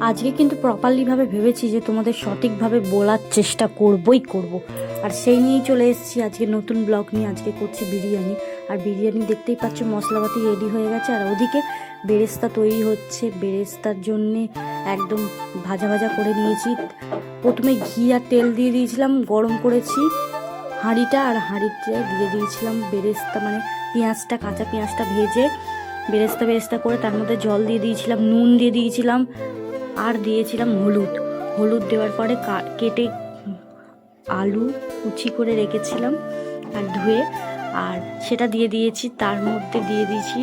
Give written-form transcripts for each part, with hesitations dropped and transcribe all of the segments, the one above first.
আজকে কিন্তু প্রপারলিভাবে ভেবেছি যে তোমাদের সঠিকভাবে বলার চেষ্টা করব। আর সেই নিয়েই চলে এসেছি আজকে নতুন ব্লগ নিয়ে। আজকে করছি বিরিয়ানি। আর বিরিয়ানি দেখতেই পাচ্ছ মশলাপাতি রেডি হয়ে গেছে, আর ওদিকে বেরেস্তা তৈরি হচ্ছে। বেরেস্তার জন্যে একদম ভাজা ভাজা করে নিয়েছি। প্রথমে ঘি আর তেল দিয়ে দিয়েছিলাম, গরম করেছি হাঁড়িটা, আর হাঁড়িতে দিয়ে দিয়েছিলাম বেরেস্তা, মানে পেঁয়াজটা, কাঁচা পেঁয়াজটা ভেজে বেরেস্তা করে তার মধ্যে জল দিয়ে দিয়েছিলাম, নুন দিয়ে দিয়েছিলাম, আর দিয়েছিলাম হলুদ দেওয়ার পরে কেটে আলু কুচি করে রেখেছিলাম আর ধুয়ে, আর সেটা দিয়ে দিয়েছি। তার মধ্যে দিয়ে দিয়েছি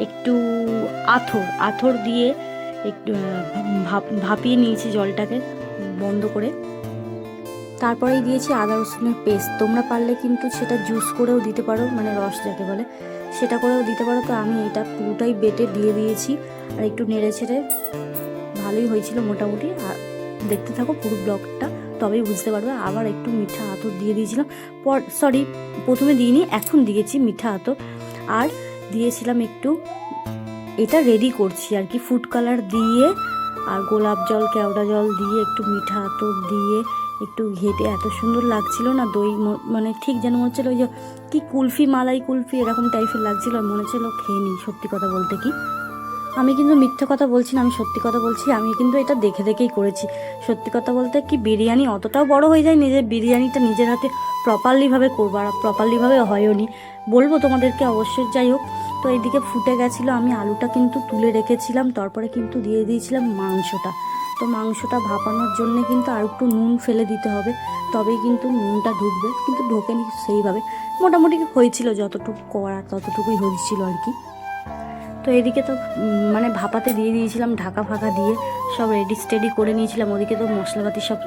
একটু আথর দিয়ে একটু ভাপিয়ে নিয়েছি জলটাকে বন্ধ করে। তারপরেই দিয়েছি আদা রসুনের পেস্ট। তোমরা পারলে কিন্তু সেটা জুস করেও দিতে পারো, মানে রস যাকে বলে, সেটা করেও দিতে পারো। তো আমি এটা পুরোটাই বেটে দিয়ে দিয়েছি আর একটু নেড়ে ছেড়ে, ভালোই হয়েছিল মোটামুটি। আর দেখতে থাকো পুরো ব্লগটা, তবেই বুঝতে পারবে। আবার একটু মিঠা আতর দিয়ে দিয়েছিলাম, প্রথমে দিইনি, এখন দিয়েছি মিঠা আতর। আর দিয়েছিলাম একটু, এটা রেডি করছি আর কি, ফুড কালার দিয়ে আর গোলাপ জল, কেওড়া জল দিয়ে একটু মিঠা আতর দিয়ে একটু ঘেটে এত সুন্দর লাগছিল না। দই মানে ঠিক যেন মনে হচ্ছিলো ওই যে কি কুলফি, মালাই কুলফি এরকম টাইপের লাগছিল। মনে হচ্ছিলো খেয়ে নিই। সত্যি কথা বলতে কি, আমি কিন্তু মিথ্যে কথা বলছি না, আমি সত্যি কথা বলছি। আমি কিন্তু এটা দেখেই করেছি। সত্যি কথা বলতে কি, বিরিয়ানি অতটাও বড় হয়ে যায়, নিজের বিরিয়ানিটা নিজের হাতে প্রপারলিভাবে করবো, আর প্রপারলিভাবে হয়ও নি, বলবো তোমাদেরকে অবশ্যই। যাই হোক, তো এইদিকে ফুটে গেছিলো, আমি আলুটা কিন্তু তুলে রেখেছিলাম, তারপরে কিন্তু দিয়ে দিয়েছিলাম মাংসটা। তো মাংসটা ভাপানোর জন্যে কিন্তু আর একটু নুন ফেলে দিতে হবে, তবেই কিন্তু নুনটা ঢুকবে, কিন্তু ঢোকেনি সেইভাবে। মোটামুটি হয়েছিল, যতটুকু করার ততটুকুই হয়েছিল আর কি। তো এদিকে তো মানে ভাপাতে দিয়ে দিয়েছিলাম, ঢাকা ফাঁকা দিয়ে সব রেডি করে নিয়েছিলাম। ওদিকে তো মশলাপাতি সব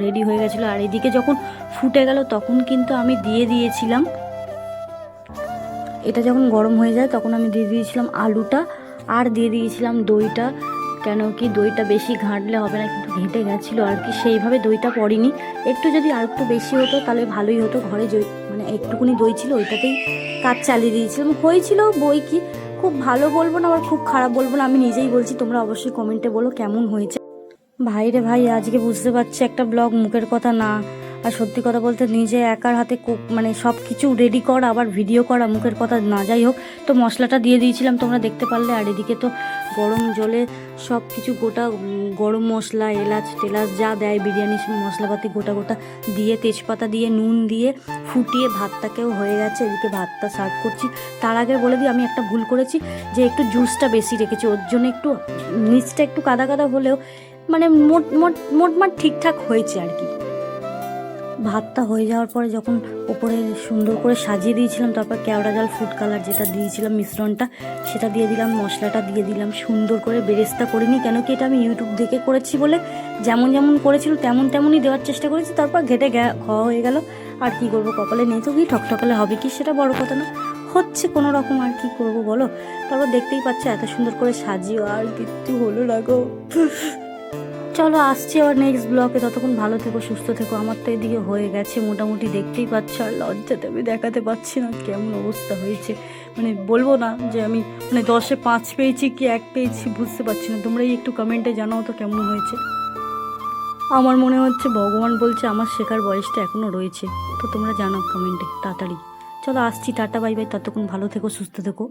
রেডি হয়ে গেছিলো। আর এদিকে যখন ফুটে গেল তখন কিন্তু আমি দিয়ে দিয়েছিলাম, এটা যখন গরম হয়ে যায় তখন আমি দিয়ে দিয়েছিলাম আলুটা, আর দিয়ে দিয়েছিলাম দইটা। কেন কি, দইটা বেশি ঘাঁটলে হবে না, কিন্তু ঘেঁটে গেছিলো আর কি, সেইভাবে দইটা পড়েনি। একটু যদি আর একটু বেশি হতো তাহলে ভালোই হতো। ঘরে মানে একটুকুনি দই ছিল, ওইটাতেই কাজ চালিয়ে দিয়েছিলাম। হয়েছিল বই কি, খুব ভালো বলবো না, আবার খুব খারাপ বলবো না, আমি নিজেই বলছি। তোমরা অবশ্যই কমেন্টে বলো কেমন হয়েছে। ভাই রে ভাই, আজকে বুঝতে পারছি একটা ব্লগ মুখের কথা না। আর সত্যি কথা বলতে, নিজে একার হাতে মানে সব কিছু রেডি করা, আবার ভিডিও করা মুখের কথা না। যাই হোক, তো মশলাটা দিয়ে দিয়েছিলাম, তোমরা দেখতে পারলে। আর এদিকে তো গরম জলে সব কিছু গোটা গরম মশলা, এলাচ টেলাচ যা দেয় বিরিয়ানির মশলাপাতি গোটা দিয়ে, তেজপাতা দিয়ে, নুন দিয়ে ফুটিয়ে ভাতটাকেও হয়ে গেছে। এদিকে ভাতটা সার্ভ করছি। তার আগে বলে দিই, আমি একটা ভুল করেছি, যে একটু জুসটা বেশি রেখেছি, ওর জন্য একটু নিচটা একটু কাদা কাদা হলেও মানে মোটমাট ঠিকঠাক হয়েছে আর কি। ভাতটা হয়ে যাওয়ার পরে যখন ওপরে সুন্দর করে সাজিয়ে দিয়েছিলাম, তারপর কেওড়া জল, ফুড কালার যেটা দিয়েছিলাম মিশ্রণটা, সেটা দিয়ে দিলাম, মশলাটা দিয়ে দিলাম, সুন্দর করে বেরেস্তা করিনি। কেন কি, এটা আমি ইউটিউব দেখে করেছি বলে যেমন করেছিল তেমনই দেওয়ার চেষ্টা করেছি। তারপর ঘেটে খাওয়া হয়ে গেল। আর কি করবো, কপালে নেই তো কি, ঠকঠকালে হবে কি, সেটা বড় কথা না, হচ্ছে কোনো রকম। আর কি করবো বলো। তারপর দেখতেই পাচ্ছ এত সুন্দর করে সাজিও, আর কিছু হলো না গো। চলো, আসছি আবার নেক্সট ব্লগে। ততক্ষণ ভালো থেকো, সুস্থ থেকো। আমার তো এদিকে হয়ে গেছে মোটামুটি, দেখতেই পাচ্ছ। আর লজ্জাতে আমি দেখাতে পারছি না কেমন অবস্থা হয়েছে। মানে বলবো না যে আমি মানে 10-এ 5 পেয়েছি কি 1 পেয়েছি, বুঝতে পারছি না। তোমরাই একটু কমেন্টে জানাও তো কেমন হয়েছে। আমার মনে হচ্ছে ভগবান বলছে আমার শেখার বয়সটা এখনও রয়েছে। তো তোমরা জানাও কমেন্টে তাড়াতাড়ি। চলো, আসছি, টাটা বাই বাই। ততক্ষণ ভালো থেকো, সুস্থ থেকো।